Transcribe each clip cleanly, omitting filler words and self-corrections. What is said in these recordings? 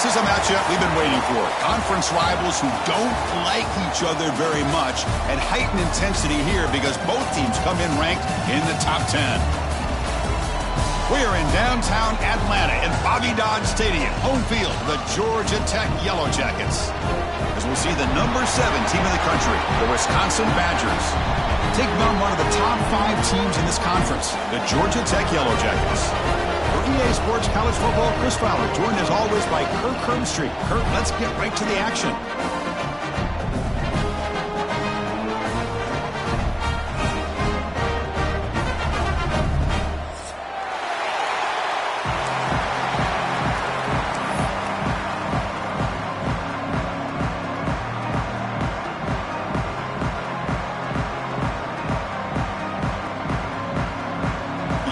This is a matchup we've been waiting for. Conference rivals who don't like each other very much, and heightened intensity here because both teams come in ranked in the top 10. We are in downtown Atlanta in Bobby Dodd Stadium, home field of the Georgia Tech Yellow Jackets. As we'll see the number 7 team in the country, the Wisconsin Badgers, taking on one of the top 5 teams in this conference, the Georgia Tech Yellow Jackets. For EA Sports College Football, Chris Fowler, joined as always by Kirk Herbstreit. Kirk, let's get right to the action.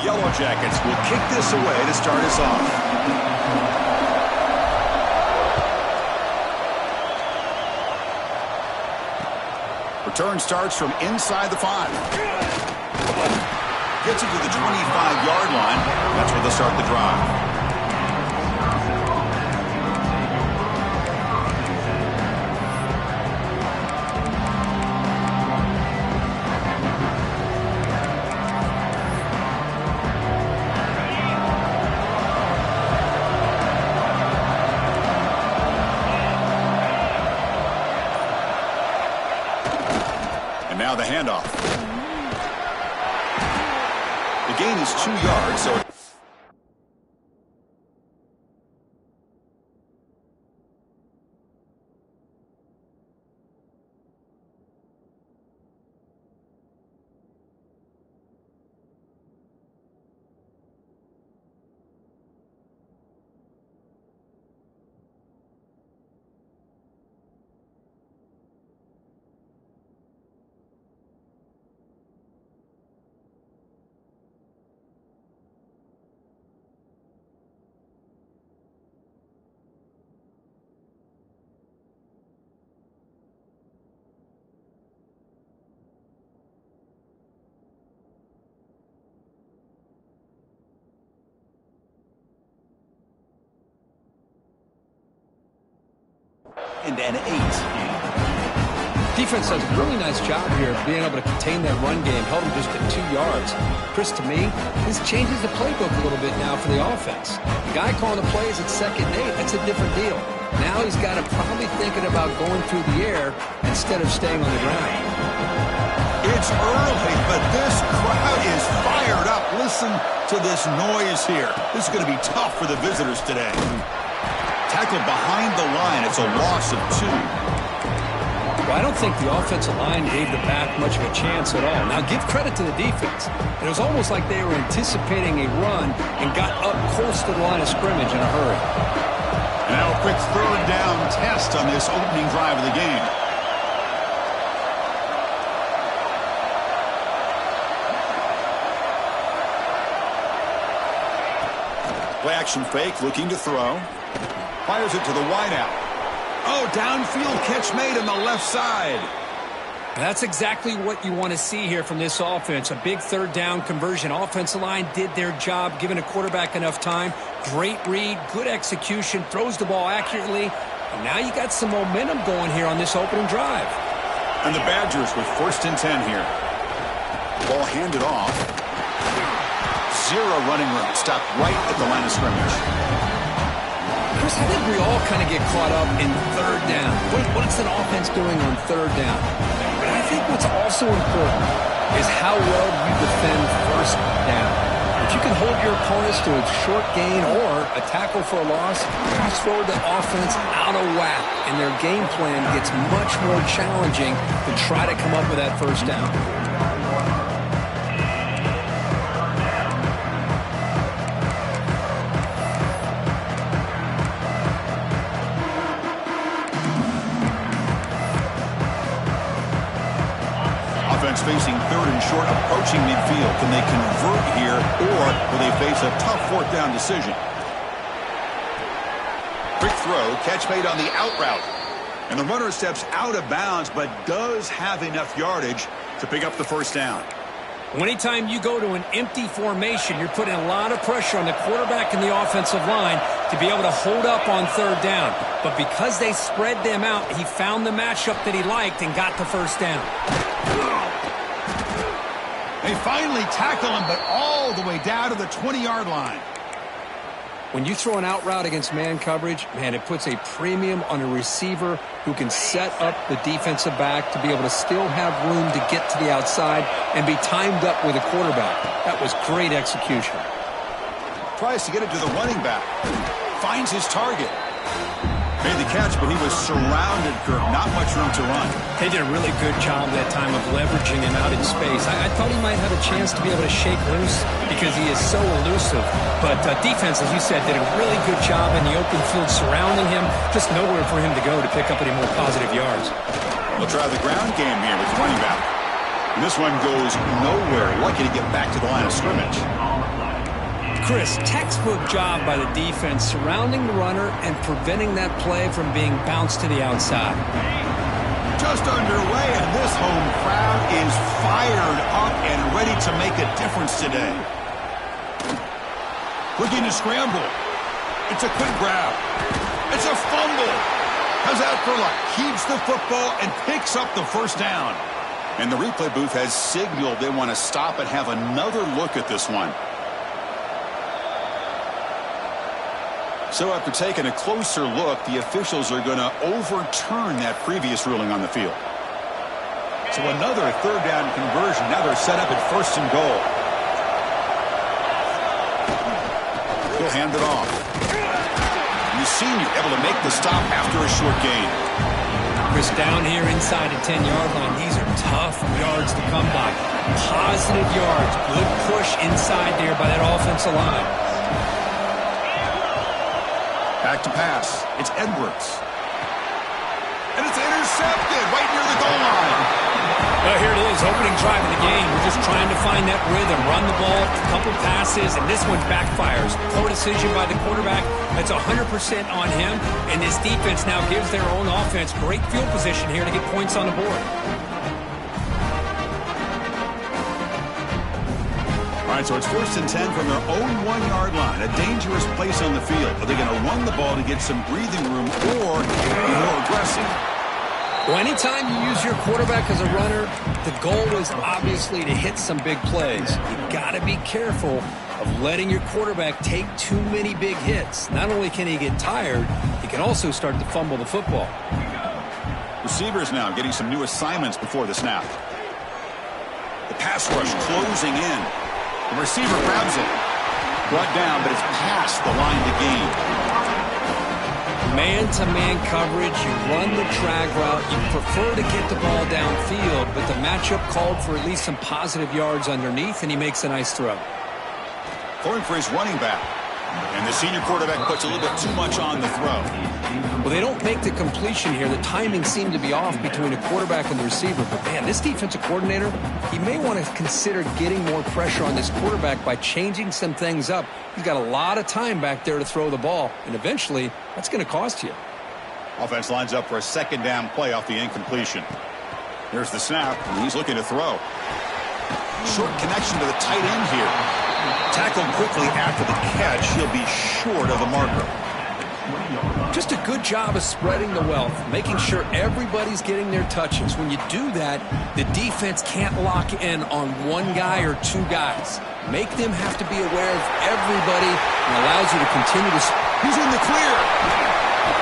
Yellow Jackets will kick this away to start us off. Return starts from inside the 5. Gets it to the 25-yard line. That's where they'll start the drive. Now the handoff. The gain is 2 yards, so and an 8. Defense does a really nice job here of being able to contain that run game, held them just at 2 yards. Chris, to me, this changes the playbook a little bit now for the offense. The guy calling the plays at 2nd and 8, that's a different deal. Now he's got to probably thinking about going through the air instead of staying on the ground. It's early, but this crowd is fired up. Listen to this noise here. This is going to be tough for the visitors today. Tackled behind the line. It's a loss of 2. Well, I don't think the offensive line gave the back much of a chance at all. Now, give credit to the defense. It was almost like they were anticipating a run and got up close to the line of scrimmage in a hurry. And now a quick 3rd down test on this opening drive of the game. Play action fake, looking to throw. Fires it to the wideout. Oh, downfield catch made on the left side. That's exactly what you want to see here from this offense. A big 3rd down conversion. Offensive line did their job, giving a quarterback enough time. Great read, good execution, throws the ball accurately. And now you got some momentum going here on this opening drive. And the Badgers with 1st and 10 here. Ball handed off. 0 running room. Stopped right at the line of scrimmage. Chris, I think we all kind of get caught up in 3rd down. What's an offense doing on 3rd down? But I think what's also important is how well you defend 1st down. If you can hold your opponents to a short gain or a tackle for a loss, you throw the offense out of whack, and their game plan gets much more challenging to try to come up with that 1st down. Facing 3rd and short, approaching midfield. Can they convert here, or will they face a tough 4th down decision? Quick throw, catch made on the out route. And the runner steps out of bounds, but does have enough yardage to pick up the 1st down. Anytime you go to an empty formation, you're putting a lot of pressure on the quarterback and the offensive line. to be able to hold up on third down. But because they spread them out, he found the matchup that he liked and got the first down. They finally tackle him, but all the way down to the 20-yard line. When you throw an out route against man coverage, man, it puts a premium on a receiver who can set up the defensive back to be able to still have room to get to the outside and be timed up with a quarterback. That was great execution. Tries to get it to the running back. Finds his target. Made the catch, but he was surrounded, Kirk. Not much room to run. They did a really good job that time of leveraging him out in space. I thought he might have a chance to be able to shake loose because he is so elusive. But defense, as you said, did a really good job in the open field surrounding him. Just nowhere for him to go to pick up any more positive yards. We'll try the ground game here with the running back. And this one goes nowhere. Lucky to get back to the line of scrimmage. Chris, textbook job by the defense surrounding the runner and preventing that play from being bounced to the outside. Just underway, and this home crowd is fired up and ready to make a difference today. Looking to scramble. It's a quick grab. It's a fumble. Comes out for luck. Keeps the football and picks up the first down. And the replay booth has signaled they want to stop and have another look at this one. So after taking a closer look, the officials are going to overturn that previous ruling on the field. So another third down conversion. Now they're set up at 1st and goal. He'll hand it off. And the senior able to make the stop after a short gain. Chris, down here inside the 10-yard line, these are tough yards to come by. Positive yards. Good push inside there by that offensive line. Back to pass. It's Edwards. And it's intercepted right near the goal line. Well, here it is, opening drive of the game. We're just trying to find that rhythm, run the ball, a couple passes, and this one backfires. Poor decision by the quarterback. That's 100% on him, and this defense now gives their own offense great field position here to get points on the board. All right, so it's 1st and 10 from their own 1-yard line. A dangerous place on the field. Are they going to run the ball to get some breathing room or be more aggressive? Well, anytime you use your quarterback as a runner, the goal is obviously to hit some big plays. You've got to be careful of letting your quarterback take too many big hits. Not only can he get tired, he can also start to fumble the football. Receivers now getting some new assignments before the snap. The pass rush closing in. The receiver grabs it. Brought down, but it's past the line to gain. Man-to-man coverage, you run the drag route, you prefer to get the ball downfield, but the matchup called for at least some positive yards underneath, and he makes a nice throw. Throwing for his running back. And the senior quarterback puts a little bit too much on the throw. Well, they don't make the completion here. The timing seemed to be off between a quarterback and the receiver. But, man, this defensive coordinator, he may want to consider getting more pressure on this quarterback by changing some things up. He's got a lot of time back there to throw the ball, and eventually that's going to cost you. Offense lines up for a 2nd down play off the incompletion. Here's the snap, and he's looking to throw. Short connection to the tight end here. Tackled quickly after the catch. He'll be short of the marker. Just a good job of spreading the wealth, making sure everybody's getting their touches. When you do that, the defense can't lock in on one guy or two guys. Make them have to be aware of everybody and allows you to continue to... He's in the clear.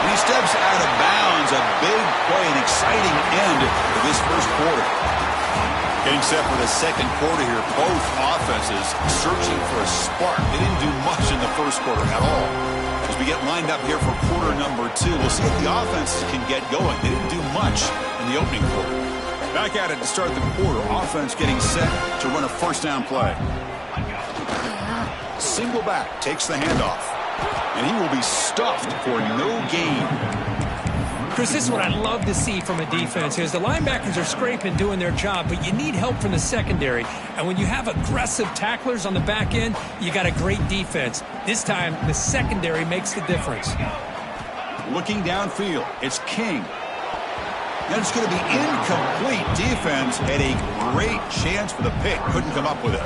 And he steps out of bounds. A big play, an exciting end to this first quarter. Getting set for the second quarter here. Both offenses searching for a spark. They didn't do much in the first quarter at all. As we get lined up here for quarter number 2, we'll see if the offenses can get going. They didn't do much in the opening quarter. Back at it to start the quarter. Offense getting set to run a 1st down play. Single back takes the handoff. And he will be stuffed for no gain. Chris, this is what I'd love to see from a defense is the linebackers are scraping, doing their job, but you need help from the secondary. And when you have aggressive tacklers on the back end, you got a great defense. This time, the secondary makes the difference. Looking downfield, it's King. And it's going to be incomplete. Defense had a great chance for the pick. Couldn't come up with it.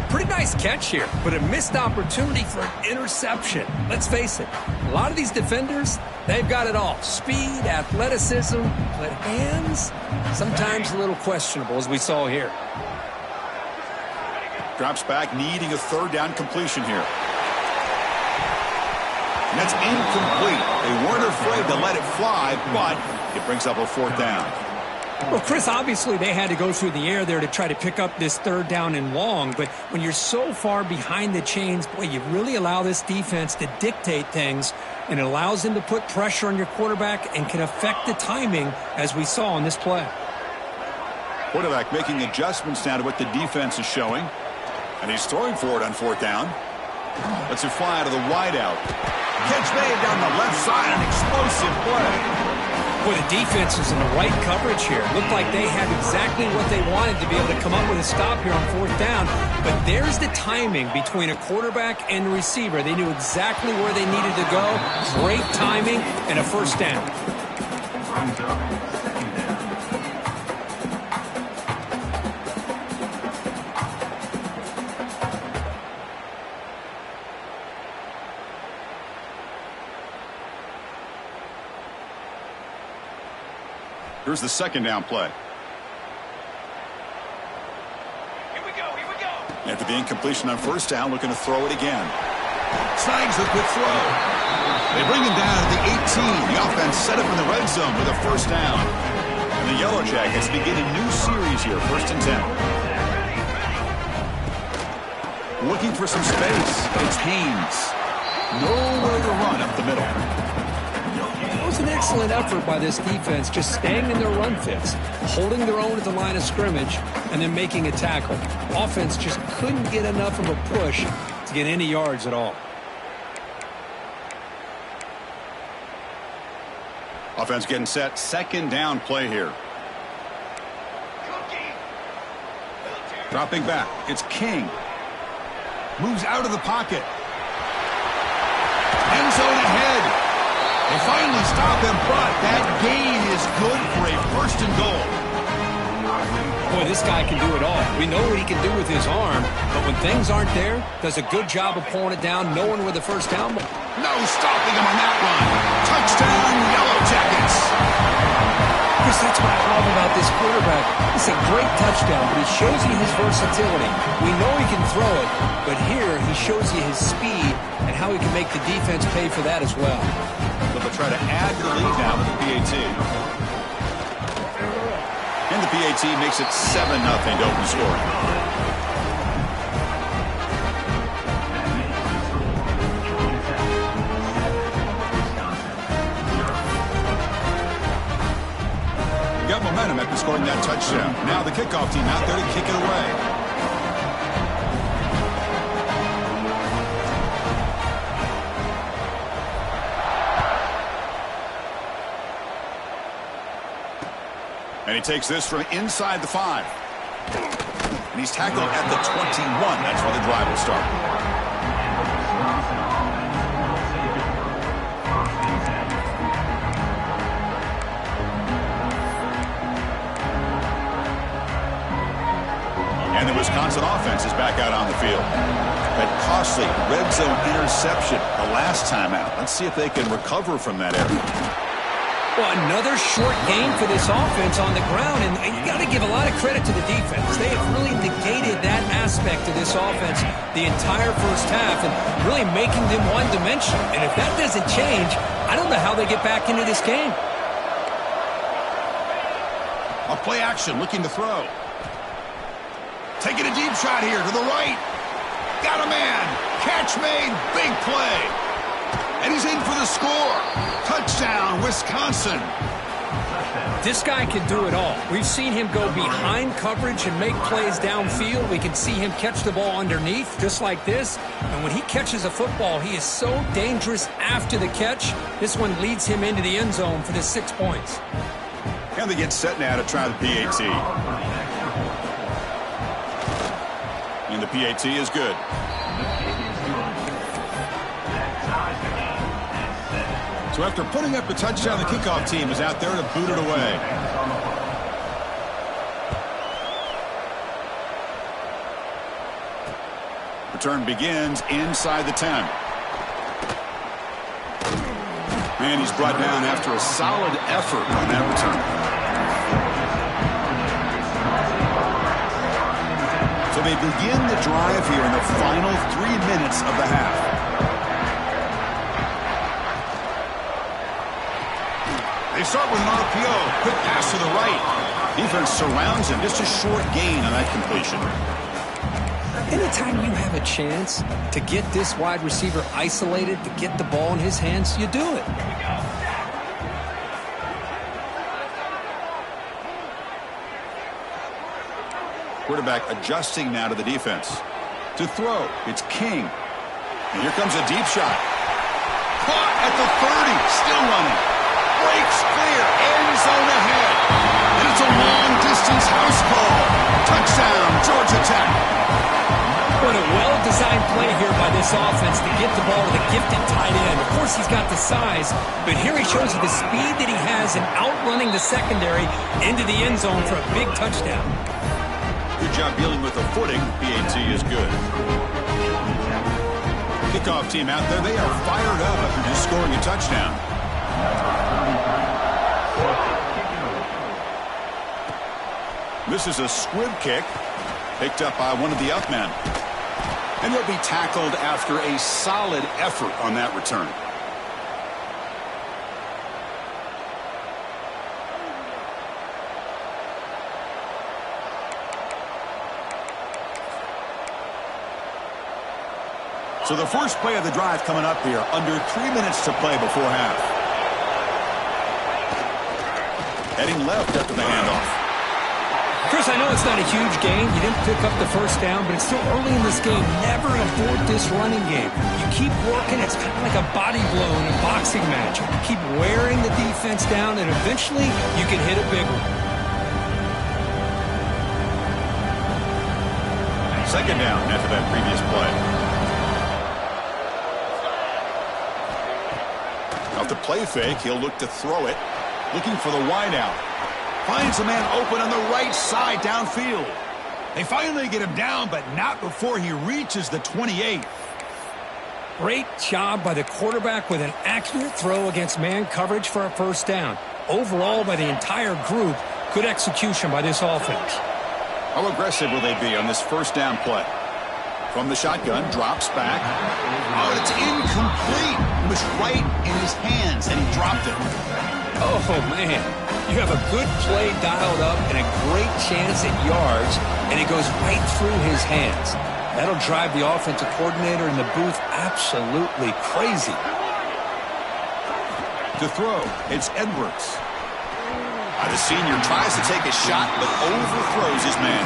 Pretty nice catch here, but a missed opportunity for an interception. Let's face it, a lot of these defenders, they've got it all. Speed, athleticism, but hands, sometimes a little questionable, as we saw here. Drops back, needing a third down completion here. And that's incomplete. They weren't afraid to let it fly, but it brings up a fourth down. Well, Chris, obviously they had to go through the air there to try to pick up this third down and long, but when you're so far behind the chains, boy, you really allow this defense to dictate things, and it allows them to put pressure on your quarterback and can affect the timing, as we saw on this play. Quarterback making adjustments now to what the defense is showing, and he's throwing for it on fourth down. Lets it fly out of the wideout. Catch made down the left side, an explosive play. Boy, the defense was in the right coverage here. Looked like they had exactly what they wanted to be able to come up with a stop here on fourth down. But there's the timing between a quarterback and a receiver. They knew exactly where they needed to go. Great timing and a first down. Here's the second down play. Here we go. After the incompletion on first down, looking to throw it again. Snags the quick throw. They bring him down at the 18. The offense set up in the red zone with a first down. And the Yellow Jackets begin a new series here, 1st and 10. Looking for some space. It's Haynes. Nowhere to run up the middle. It was an excellent effort by this defense, just staying in their run fits, holding their own at the line of scrimmage, and then making a tackle. Offense just couldn't get enough of a push to get any yards at all. Offense getting set. Second down play here. Dropping back. It's King. Moves out of the pocket. End zone ahead. They finally stop him, but that gain is good for a 1st and goal. Boy, this guy can do it all. We know what he can do with his arm, but when things aren't there, does a good job of pulling it down, knowing where the first down. No stopping him on that run. Touchdown, Yellow Jackets. Chris, that's what I love about this quarterback. It's a great touchdown, but he shows you his versatility. We know he can throw it, but here he shows you his speed and how he can make the defense pay for that as well. So they'll try to add to the lead now with the PAT. And the PAT makes it 7-0 to open scoring. Got momentum after scoring that touchdown. Now the kickoff team out there to kick it away. And he takes this from inside the 5. And he's tackled at the 21. That's where the drive will start. And the Wisconsin offense is back out on the field. That costly red zone interception the last time out. Let's see if they can recover from that error. Well, another short game for this offense on the ground, and you got to give a lot of credit to the defense. They have really negated that aspect of this offense the entire first half and really making them one-dimensional. And if that doesn't change, I don't know how they get back into this game. A play action, looking to throw. Taking a deep shot here to the right. Got a man. Catch made. Big play. And he's in for the score. Touchdown, Wisconsin. This guy can do it all. We've seen him go behind coverage and make plays downfield. We can see him catch the ball underneath, just like this. And when he catches a football, he is so dangerous after the catch. This one leads him into the end zone for the 6 points. And they get set now to try the PAT. And the PAT is good. So after putting up the touchdown, the kickoff team is out there to boot it away. Return begins inside the 10. And he's brought down after a solid effort on that return. So they begin the drive here in the final 3 minutes of the half. They start with an RPO. Quick pass to the right. Defense surrounds him. Just a short gain on that completion. Anytime you have a chance to get this wide receiver isolated, to get the ball in his hands, you do it. Quarterback adjusting now to the defense. To throw, it's King. And here comes a deep shot. Caught at the 30, still running. Breaks clear, end zone ahead. And it's a long-distance house call. Touchdown, Georgia Tech. What a well-designed play here by this offense to get the ball to the gifted tight end. Of course, he's got the size, but here he shows you the speed that he has in outrunning the secondary into the end zone for a big touchdown. Good job dealing with the footing. PAT is good. Kickoff team out there. They are fired up after just scoring a touchdown. This is a squib kick picked up by one of the up men. And he'll be tackled after a solid effort on that return. So the first play of the drive coming up here. Under 3 minutes to play before half. Heading left after the handoff. Chris, I know it's not a huge gain. You didn't pick up the first down, but it's still early in this game. Never abort this running game. You keep working. It's kind of like a body blow in a boxing match. You keep wearing the defense down, and eventually you can hit a big one. Second down after that previous play. Off the play fake, he'll look to throw it. Looking for the wideout. Finds a man open on the right side downfield. They finally get him down, but not before he reaches the 28. Great job by the quarterback with an accurate throw against man coverage for a first down. Overall, by the entire group, good execution by this offense. How aggressive will they be on this first down play? From the shotgun, drops back. Oh, it's incomplete. It was right in his hands, and he dropped it. Oh, man. You have a good play dialed up and a great chance at yards, and it goes right through his hands. That'll drive the offensive coordinator in the booth absolutely crazy. To throw, it's Edwards. The senior tries to take a shot, but overthrows his man.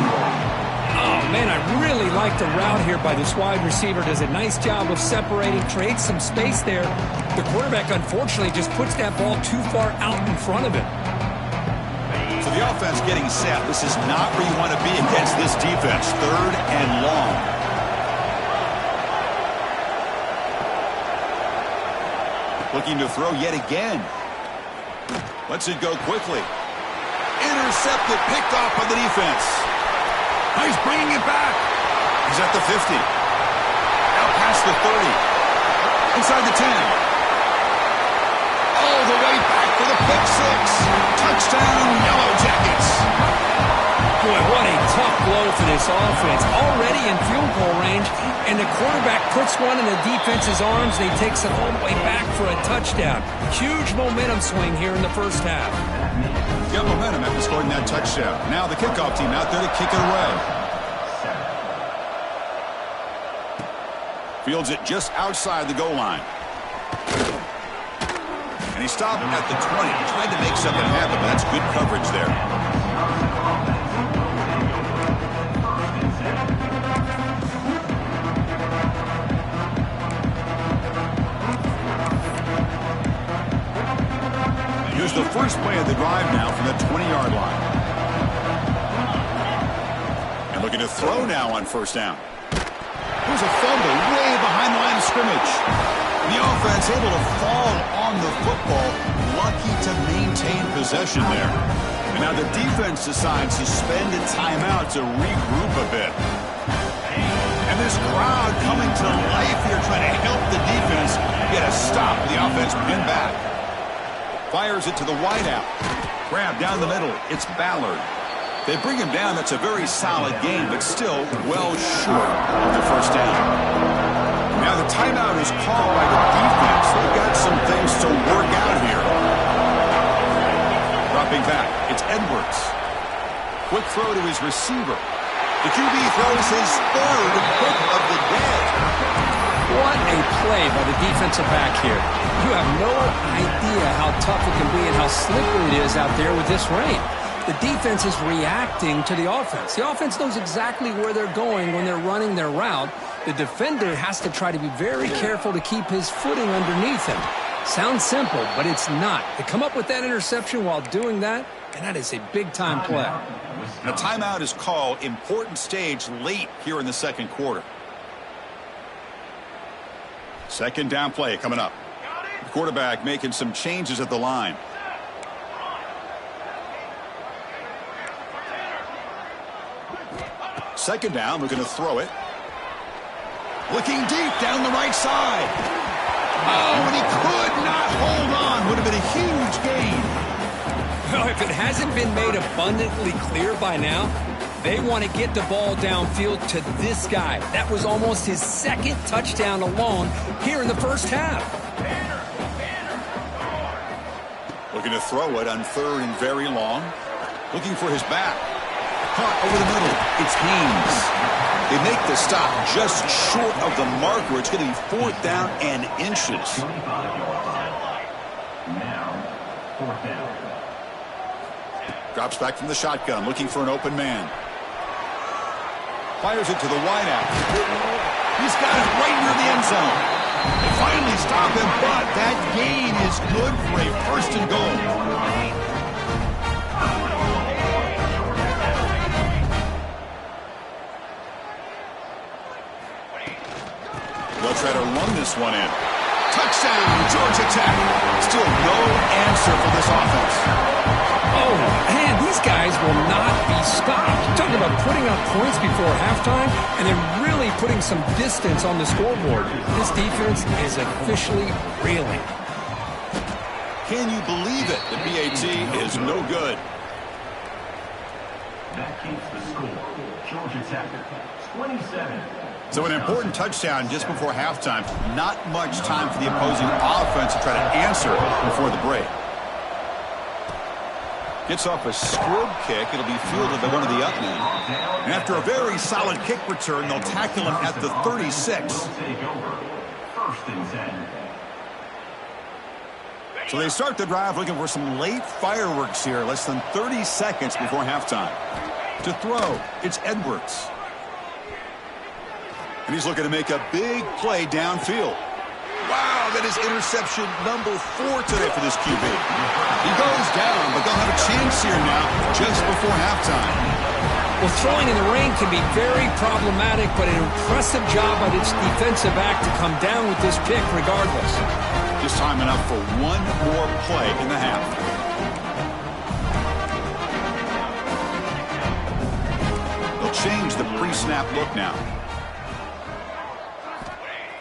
Oh, man, I really like the route here by this wide receiver. Does a nice job of separating, creates some space there. The quarterback, unfortunately, just puts that ball too far out in front of him. So the offense getting set. This is not where you want to be against this defense. Third and long. Looking to throw yet again. Lets it go quickly. Intercepted, picked off by the defense. Now he's bringing it back. He's at the 50. Out past the 30. Inside the 10. All the way back for the pick six. Touchdown, Yellow Jackets. Boy, what a tough blow for this offense. Already in field goal range, and the quarterback puts one in the defense's arms, and he takes it all the way back for a touchdown. Huge momentum swing here in the first half. Got momentum after scoring that touchdown. Now the kickoff team out there to kick it away. Fields it just outside the goal line. And he stopped at the 20. Tried to make something happen, but that's good coverage there. Here's the first play of the drive now from the 20-yard line. And looking to throw now on first down. There's a fumble way behind the line of scrimmage. The offense able to fall on the football, lucky to maintain possession there. And now the defense decides to spend a timeout to regroup a bit. And this crowd coming to life here, trying to help the defense get a stop. The offense pinned back. Fires it to the wideout. Grab down the middle. It's Ballard. They bring him down. That's a very solid game, but still well short of the first down. Now the timeout is called by the defense. They've got some things to work out here. Dropping back. It's Edwards. Quick throw to his receiver. The QB throws his third pick of the day. What a play by the defensive back here. You have no idea how tough it can be and how slippery it is out there with this rain. The defense is reacting to the offense. The offense knows exactly where they're going when they're running their route. The defender has to try to be very careful to keep his footing underneath him. Sounds simple, but it's not. To come up with that interception while doing that, and that is a big-time play. A timeout is called. Important stage late here in the second quarter. Second down play coming up. The quarterback making some changes at the line. Second down, looking to throw it. Looking deep down the right side. Oh, and he could not hold on. Would have been a huge gain. Well, if it hasn't been made abundantly clear by now, they want to get the ball downfield to this guy. That was almost his second touchdown alone here in the first half. Looking to throw it on third and very long. Looking for his back. Caught over the middle. It's Haynes. They make the stop just short of the marker. It's going to be fourth down and inches. Drops back from the shotgun, looking for an open man. Fires it to the wideout. He's got it right near the end zone. They finally stop him, but that gain is good for a first and goal. They'll try to run this one in. Touchdown, Georgia Tech. Still no answer for this offense. Oh, man, these guys will not be stopped. You're talking about putting up points before halftime and then really putting some distance on the scoreboard. This defense is officially reeling. Can you believe it? The PAT is no good. That keeps the score. Georgia Tech, 27. So an important touchdown just before halftime. Not much time for the opposing offense to try to answer before the break. Gets off a squib kick. It'll be fielded by one of the up men. And after a very solid kick return, they'll tackle him at the 36. So they start the drive looking for some late fireworks here. Less than 30 seconds before halftime. To throw, it's Edwards. And he's looking to make a big play downfield. Wow, that is interception number 4 today for this QB. He goes down, but they'll have a chance here now just before halftime. Well, throwing in the rain can be very problematic, but an impressive job by this defensive back to come down with this pick regardless. Just time enough for one more play in the half. They'll change the pre-snap look now.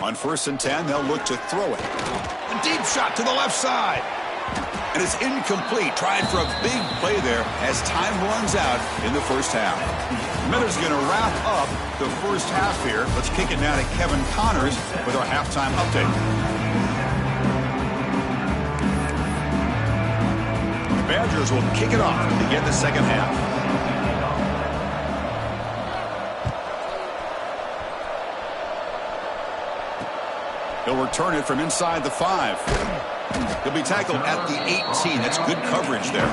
On 1st and 10, they'll look to throw it. A deep shot to the left side. And it's incomplete. Tried for a big play there as time runs out in the first half. Miller's going to wrap up the first half here. Let's kick it now to Kevin Connors with our halftime update. The Badgers will kick it off to begin the second half. He'll return it from inside the 5. He'll be tackled at the 18. That's good coverage there.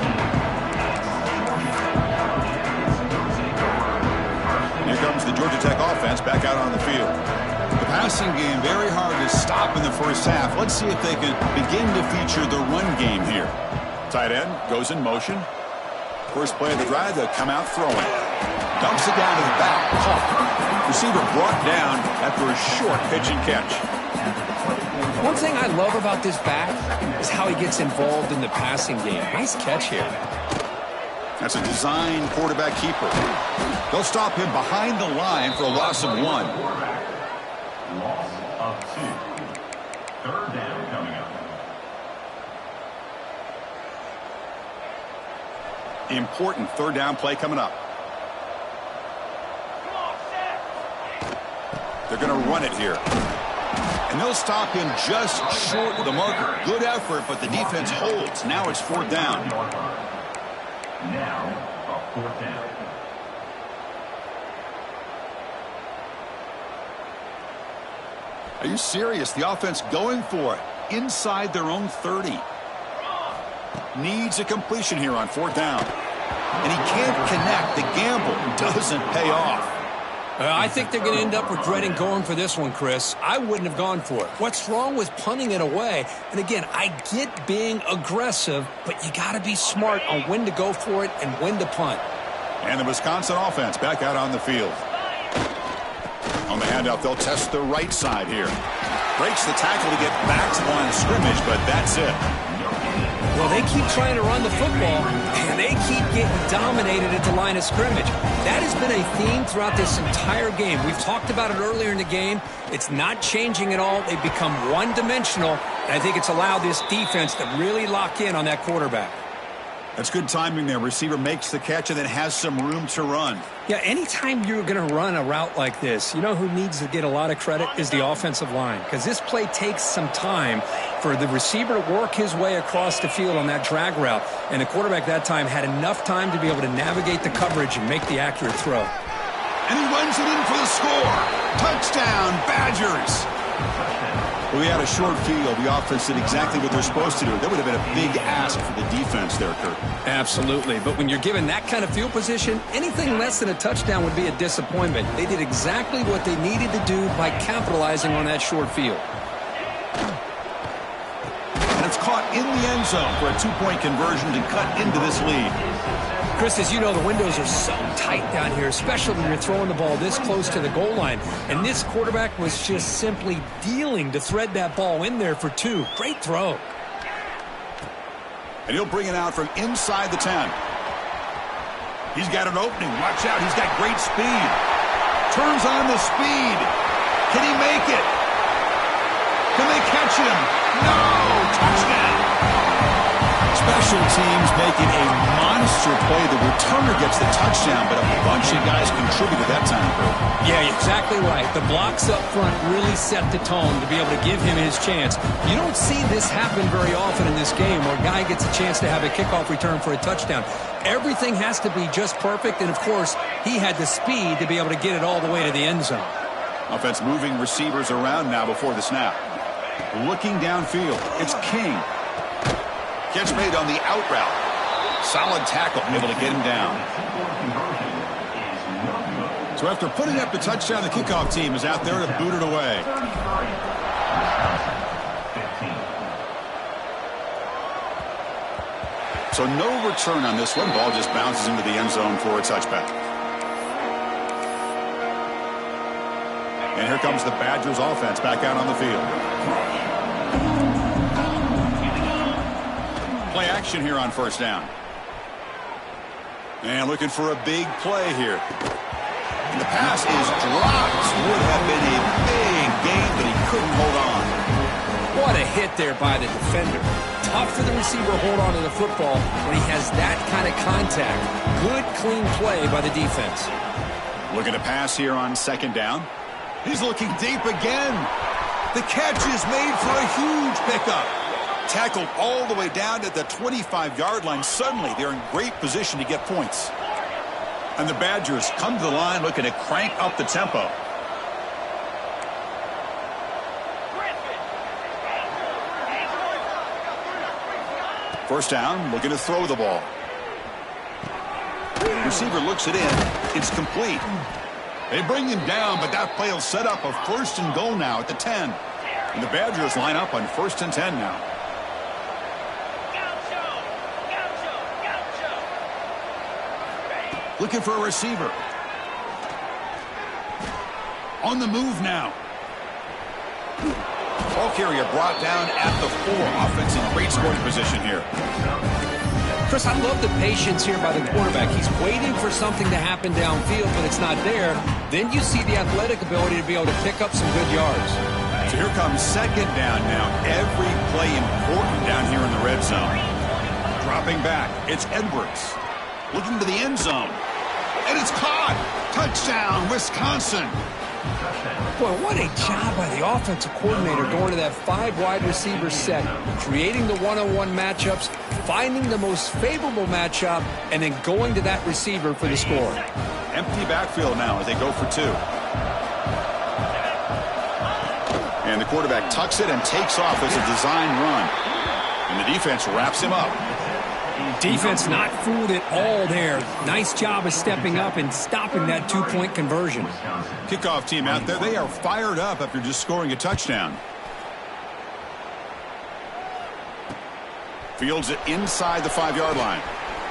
Here comes the Georgia Tech offense back out on the field. The passing game very hard to stop in the first half. Let's see if they can begin to feature the run game here. Tight end goes in motion. First play of the drive, they'll come out throwing. Dumps it down to the back. Caught. Receiver brought down after a short pitch and catch. One thing I love about this back is how he gets involved in the passing game. Nice catch here. That's a design quarterback keeper. They'll stop him behind the line for a loss of 1. Loss of 2. Third down coming up. Important third down play coming up. Come on, Sam. They're going to run it here. And they'll stop him just short of the marker. Good effort, but the defense holds. Now it's fourth down. Now, a fourth down. Are you serious? The offense going for it. Inside their own 30. Needs a completion here on fourth down. And he can't connect. The gamble doesn't pay off. I think they're going to end up regretting going for this one, Chris. I wouldn't have gone for it. What's wrong with punting it away? And again, I get being aggressive, but you got to be smart on when to go for it and when to punt. And the Wisconsin offense back out on the field. On the handoff, they'll test the right side here. Breaks the tackle to get back to the line of scrimmage, but that's it. Well, they keep trying to run the football, and they keep getting dominated at the line of scrimmage. That has been a theme throughout this entire game. We've talked about it earlier in the game. It's not changing at all. They've become one-dimensional, and I think it's allowed this defense to really lock in on that quarterback. That's good timing there. Receiver makes the catch and then has some room to run. Yeah, anytime you're going to run a route like this, you know who needs to get a lot of credit is the offensive line, because this play takes some time for the receiver to work his way across the field on that drag route, and the quarterback that time had enough time to be able to navigate the coverage and make the accurate throw. And he runs it in for the score. Touchdown, Badgers. Well, we had a short field. The offense did exactly what they're supposed to do. That would have been a big ask for the defense there, Kurt. Absolutely. But when you're given that kind of field position, anything less than a touchdown would be a disappointment. They did exactly what they needed to do by capitalizing on that short field. And it's caught in the end zone for a two-point conversion to cut into this lead. Chris, as you know, the windows are so tight down here, especially when you're throwing the ball this close to the goal line. And this quarterback was just simply dealing to thread that ball in there for 2. Great throw. And he'll bring it out from inside the 10. He's got an opening. Watch out. He's got great speed. Turns on the speed. Can he make it? Can they catch him? No! Touchdown! Special teams making a monster play. The returner gets the touchdown, but a bunch of guys contributed that time. Yeah, exactly right. The blocks up front really set the tone to be able to give him his chance. You don't see this happen very often in this game where a guy gets a chance to have a kickoff return for a touchdown. Everything has to be just perfect, and of course, he had the speed to be able to get it all the way to the end zone. Offense moving receivers around now before the snap. Looking downfield, it's King. Catch made on the out route. Solid tackle, able to get him down. So after putting up the touchdown, the kickoff team is out there to boot it away. So no return on this one. Ball just bounces into the end zone for a touchback. And here comes the Badgers offense back out on the field. Play action here on first down. And looking for a big play here. And the pass is dropped. Would have been a big gain, but he couldn't hold on. What a hit there by the defender. Tough for the receiver to hold on to the football when he has that kind of contact. Good, clean play by the defense. Looking to pass here on second down. He's looking deep again. The catch is made for a huge pickup. Tackled all the way down to the 25-yard line. Suddenly, they're in great position to get points. And the Badgers come to the line looking to crank up the tempo. First down, looking to throw the ball. Receiver looks it in. It's complete. They bring him down, but that play will set up a first and goal now at the 10. And the Badgers line up on first and 10 now. Looking for a receiver. On the move now. Ball carrier brought down at the 4. Offense in great scoring position here. Chris, I love the patience here by the quarterback. He's waiting for something to happen downfield, but it's not there. Then you see the athletic ability to be able to pick up some good yards. So here comes second down now. Every play important down here in the red zone. Dropping back, it's Edwards. Looking to the end zone. And it's caught. Touchdown, Wisconsin. Boy, what a job by the offensive coordinator going to that 5 wide receiver set, creating the one-on-one matchups, finding the most favorable matchup, and then going to that receiver for the score. Empty backfield now as they go for 2. And the quarterback tucks it and takes off as a design run. And the defense wraps him up. Defense not fooled at all there. Nice job of stepping up and stopping that 2-point conversion. Kickoff team out there, they are fired up after just scoring a touchdown. Fields it inside the 5-yard line.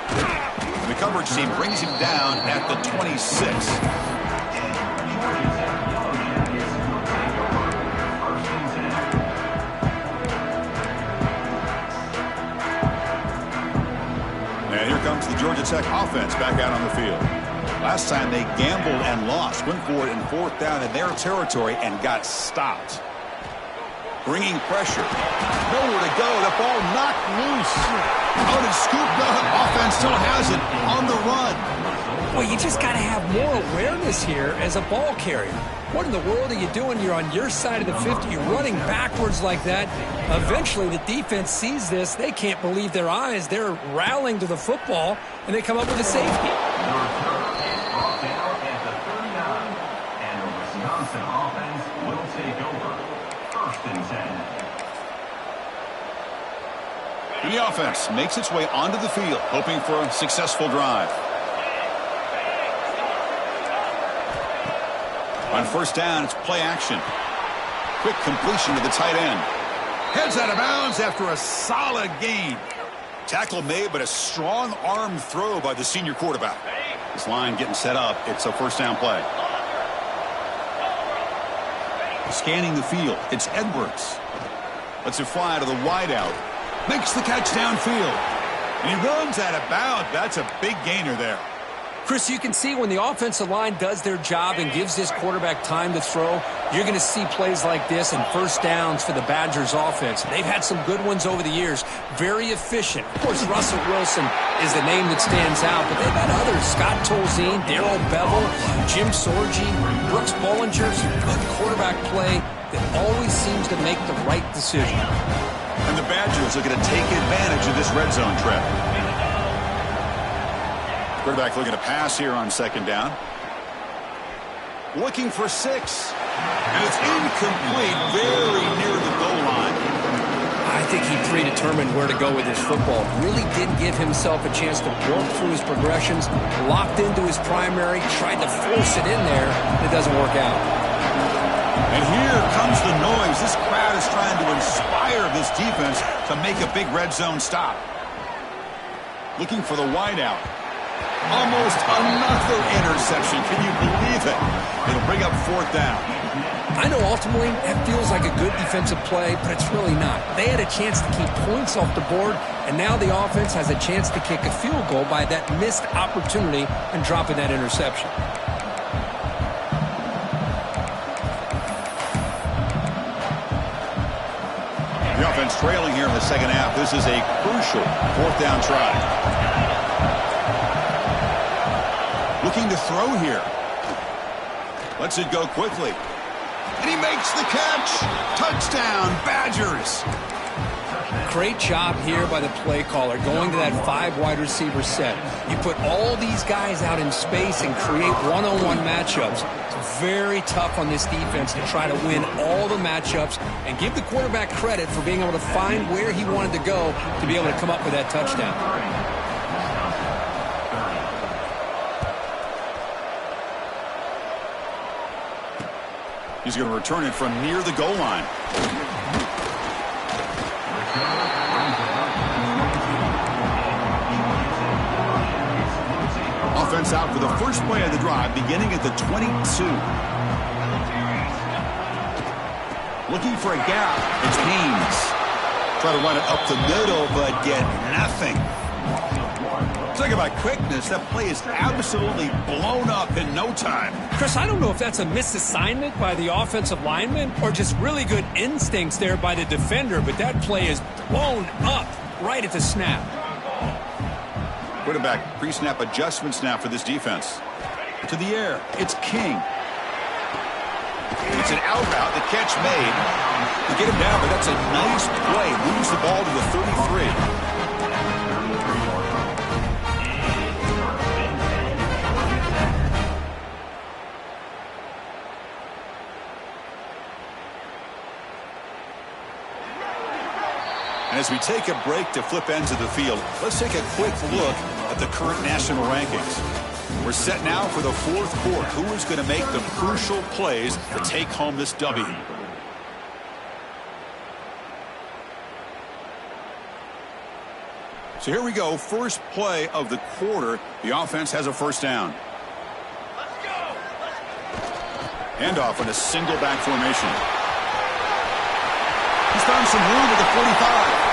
And the coverage team brings him down at the 26. Comes the Georgia Tech offense back out on the field. Last time they gambled and lost. Went for it in 4th down in their territory and got stopped. Bringing pressure. Nowhere to go. The ball knocked loose. Oh, and scooped up. Offense still has it on the run. Well, you just got to have more awareness here as a ball carrier. What in the world are you doing? You're on your side of the 50. You're running backwards like that. Eventually, the defense sees this. They can't believe their eyes. They're rallying to the football, and they come up with a safety. And the Wisconsin offense will take over. 1st and 10. And the offense makes its way onto the field, hoping for a successful drive. On 1st down, it's play action. Quick completion to the tight end. Heads out of bounds after a solid gain. Tackle made, but a strong arm throw by the senior quarterback. This line getting set up. It's a 1st down play. Scanning the field. It's Edwards. Lets it fly to the wideout. Makes the catch downfield. And he runs out of bounds. That's a big gainer there. Chris, you can see when the offensive line does their job and gives this quarterback time to throw, you're going to see plays like this and 1st downs for the Badgers offense. They've had some good ones over the years. Very efficient. Of course, Russell Wilson is the name that stands out, but they've had others. Scott Tolzien, Darrell Bevel, Jim Sorgi, Brooks Bollinger. Some good quarterback play that always seems to make the right decision. And the Badgers are going to take advantage of this red zone trip. Quarterback looking to pass here on 2nd down. Looking for 6. And it's incomplete, very near the goal line. I think he predetermined where to go with his football. Really didn't give himself a chance to work through his progressions. Locked into his primary, tried to force it in there, and it doesn't work out. And here comes the noise. This crowd is trying to inspire this defense to make a big red zone stop. Looking for the wideout. Almost another interception. Can you believe it? It'll bring up 4th down. I know ultimately that feels like a good defensive play, but it's really not. They had a chance to keep points off the board, and now the offense has a chance to kick a field goal by that missed opportunity and dropping that interception. The offense trailing here in the 2nd half. This is a crucial 4th down try. Looking to throw here. Lets it go quickly. And he makes the catch. Touchdown, Badgers. Great job here by the play caller, going to that 5 wide receiver set. You put all these guys out in space and create one-on-one matchups. It's very tough on this defense to try to win all the matchups and give the quarterback credit for being able to find where he wanted to go to be able to come up with that touchdown. He's going to return it from near the goal line. Offense out for the first play of the drive, beginning at the 22. Looking for a gap. It's Haynes. Try to run it up the middle, but get nothing. Talk about quickness. That play is absolutely blown up in no time. Chris, I don't know if that's a misassignment by the offensive lineman or just really good instincts there by the defender, but that play is blown up right at the snap. Quarterback pre-snap adjustments now for this defense. To the air, it's King. It's an out route, the catch made. To get him down, but that's a nice play. Moves the ball to the 33. And as we take a break to flip ends of the field, let's take a quick look at the current national rankings. We're set now for the fourth quarter. Who is going to make the crucial plays to take home this W? So here we go. First play of the quarter. The offense has a first down. Let's go. Handoff in a single back formation. He's found some room at the 45.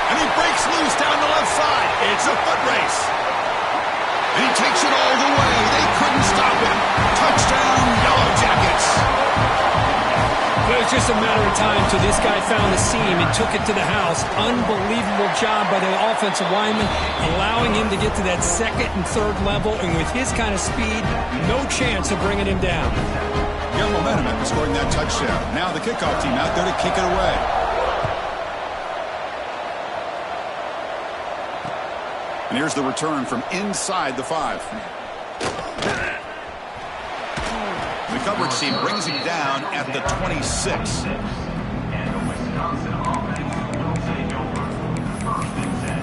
And he breaks loose down the left side. It's a foot race. And he takes it all the way. They couldn't stop him. Touchdown, Yellow Jackets. It was just a matter of time till this guy found the seam and took it to the house. Unbelievable job by the offensive lineman, allowing him to get to that second and third level. And with his kind of speed, no chance of bringing him down. Young momentum after scoring that touchdown. Now the kickoff team out there to kick it away. And here's the return from inside the 5. The coverage team brings him down at the 26. And the Wisconsin offense will take over 1st and 10.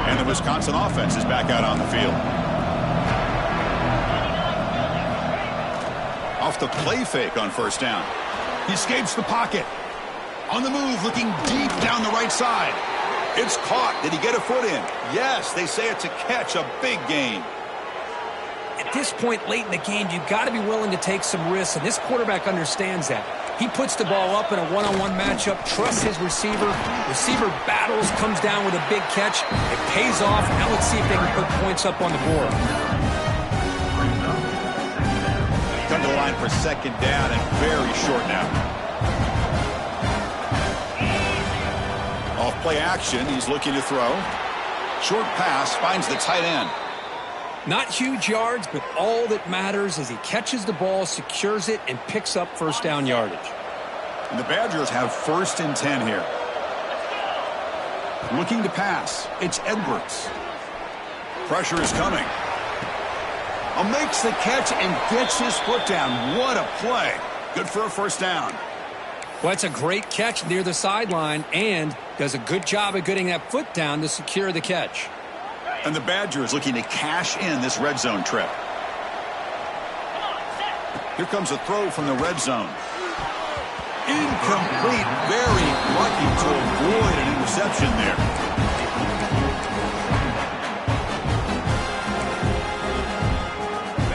And the Wisconsin offense is back out on the field. Off the play fake on first down. He escapes the pocket. On the move, looking deep down the right side. It's caught. Did he get a foot in? Yes, they say it's a catch, a big gain. At this point late in the game, you've got to be willing to take some risks, and this quarterback understands that. He puts the ball up in a one-on-one matchup, trusts his receiver. Receiver battles, comes down with a big catch. It pays off. Now let's see if they can put points up on the board. Come to the line for second down and very short now. Off play action, he's looking to throw. Short pass, finds the tight end. Not huge yards, but all that matters is he catches the ball, secures it, and picks up first down yardage. And the Badgers have 1st and 10 here. Looking to pass. It's Edwards. Pressure is coming. Makes the catch and gets his foot down. What a play. Good for a first down. Well, it's a great catch near the sideline and does a good job of getting that foot down to secure the catch. And the Badgers looking to cash in this red zone trip. Here comes a throw from the red zone. Incomplete. Very lucky to avoid an interception there.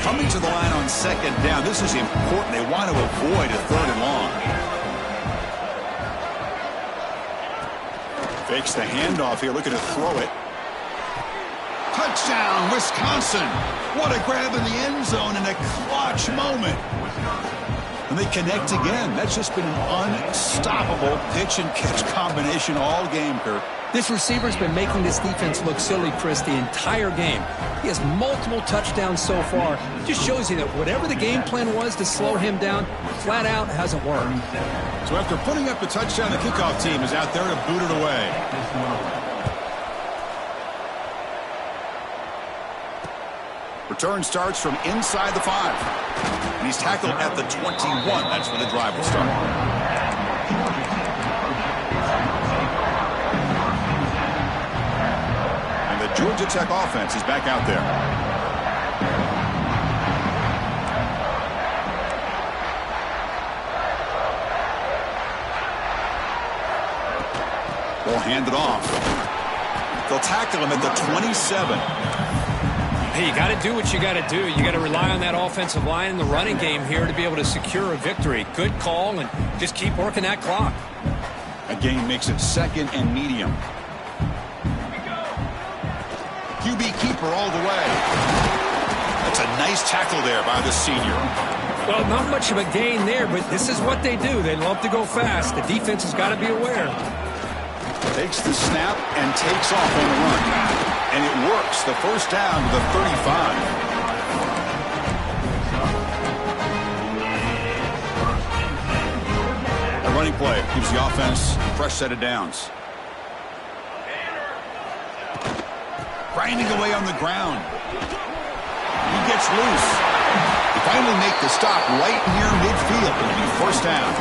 Coming to the line on second down. This is important. They want to avoid a 3rd and long. Fakes the handoff here, looking to throw it. Touchdown, Wisconsin. What a grab in the end zone in a clutch moment. And they connect again. That's just been an unstoppable pitch and catch combination all game, Kirk. This receiver's been making this defense look silly, Chris, the entire game. He has multiple touchdowns so far. It just shows you that whatever the game plan was to slow him down, flat out hasn't worked. So after putting up the touchdown, the kickoff team is out there to boot it away. Return starts from inside the 5. And he's tackled at the 21. That's where the drive will start. And the Georgia Tech offense is back out there. They'll hand it off. They'll tackle him at the 27. Hey, you got to do what you got to do. You got to rely on that offensive line in the running game here to be able to secure a victory. Good call, and just keep working that clock. A gain makes it 2nd and medium. keeper all the way. That's a nice tackle there by the senior. Well, not much of a gain there, but this is what they do. They love to go fast. The defense has got to be aware. Takes the snap and takes off on the run. And it works. The first down to the 35. Running play gives the offense a fresh set of downs. Grinding away on the ground. He gets loose. They finally make the stop right near midfield. It'll be first down.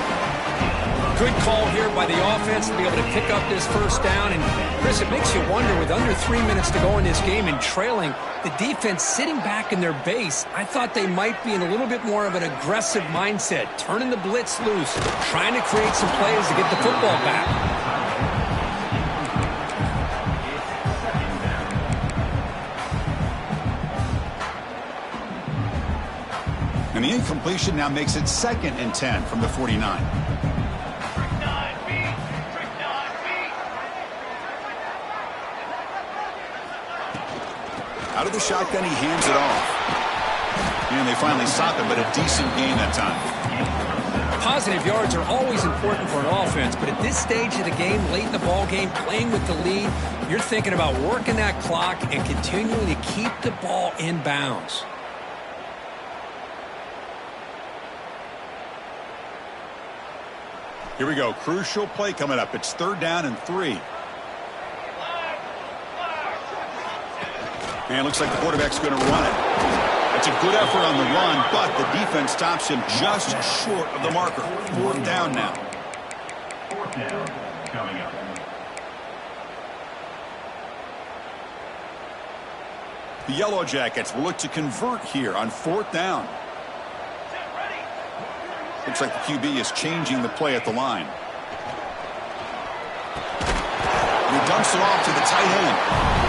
Good call here by the offense to be able to pick up this first down. And, Chris, it makes you wonder, with under 3 minutes to go in this game and trailing, the defense sitting back in their base, I thought they might be in a little bit more of an aggressive mindset, turning the blitz loose, trying to create some plays to get the football back. And the incompletion now makes it 2nd and 10 from the 49. Out of the shotgun, he hands it off. And they finally stop him, but a decent gain that time. Positive yards are always important for an offense, but at this stage of the game, late in the ball game, playing with the lead, you're thinking about working that clock and continuing to keep the ball in bounds. Here we go. Crucial play coming up. It's 3rd down and 3. And it looks like the quarterback's going to run it. It's a good effort on the run, but the defense stops him just short of the marker. 4th down now. 4th down coming up. The Yellow Jackets will look to convert here on 4th down. Looks like the QB is changing the play at the line. And he dumps it off to the tight end.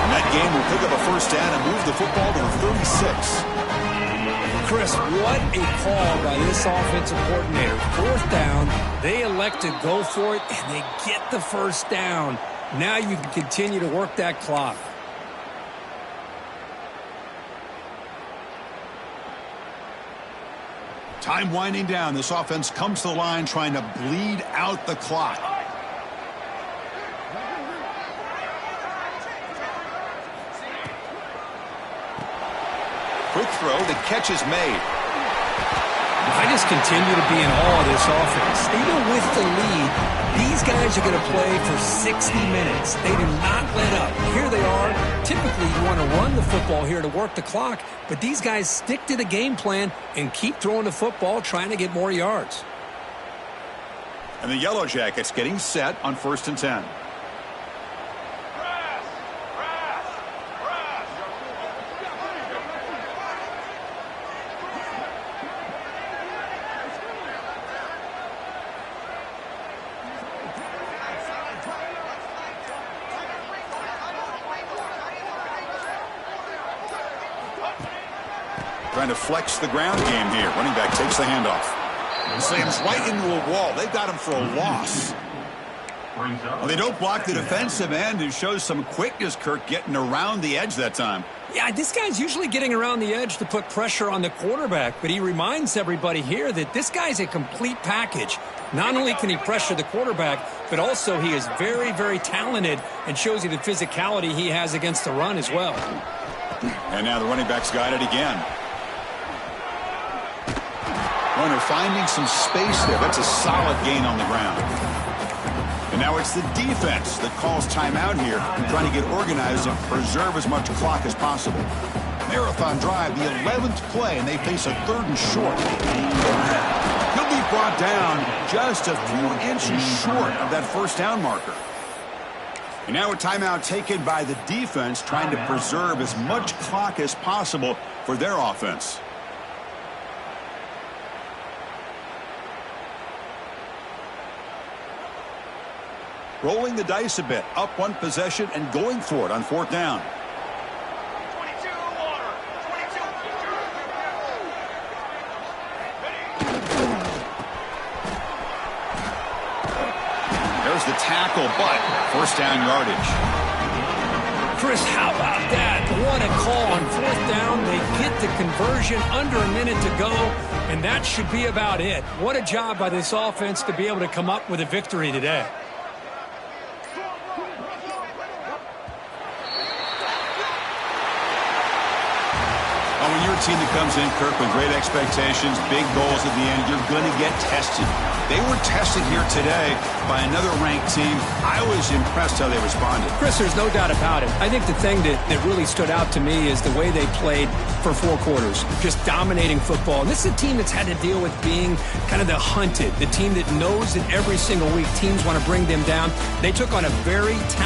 And that game will pick up a first down and move the football to the 36. Chris, what a call by this offensive coordinator. 4th down, they elect to go for it, and they get the first down. Now you can continue to work that clock. Time winding down. This offense comes to the line trying to bleed out the clock. Quick throw. The catch is made. I just continue to be in awe of this offense. Even with the lead, these guys are going to play for 60 minutes. They do not let up. Here they are. Typically, you want to run the football here to work the clock, but these guys stick to the game plan and keep throwing the football, trying to get more yards. And the Yellow Jackets getting set on 1st and 10. Trying to flex the ground game here. Running back takes the handoff. Slams right into a wall. They've got him for a loss. Well, they don't block the defensive end, who shows some quickness, Kirk, getting around the edge that time. Yeah, this guy's usually getting around the edge to put pressure on the quarterback, but he reminds everybody here that this guy's a complete package. Not only can he pressure the quarterback, but also he is very, very talented and shows you the physicality he has against the run as well. And now the running back's got it again. Runner finding some space there. That's a solid gain on the ground. And now it's the defense that calls timeout here, trying to get organized and preserve as much clock as possible. Marathon drive, the 11th play, and they face a 3rd and short. He'll be brought down just a few inches short of that first down marker. And now a timeout taken by the defense, trying to preserve as much clock as possible for their offense. Rolling the dice a bit, up one possession and going for it on 4th down. 22 water. 22. There's the tackle, but first down yardage. Chris, how about that? What a call on fourth down. They get the conversion under a minute to go, and that should be about it. What a job by this offense to be able to come up with a victory today. When you're a team that comes in, Kirk, with great expectations, big goals at the end, you're going to get tested. They were tested here today by another ranked team. I was impressed how they responded. Chris, there's no doubt about it. I think the thing that really stood out to me is the way they played for 4 quarters, just dominating football. And this is a team that's had to deal with being kind of the hunted, the team that knows that every single week teams want to bring them down. They took on a very talented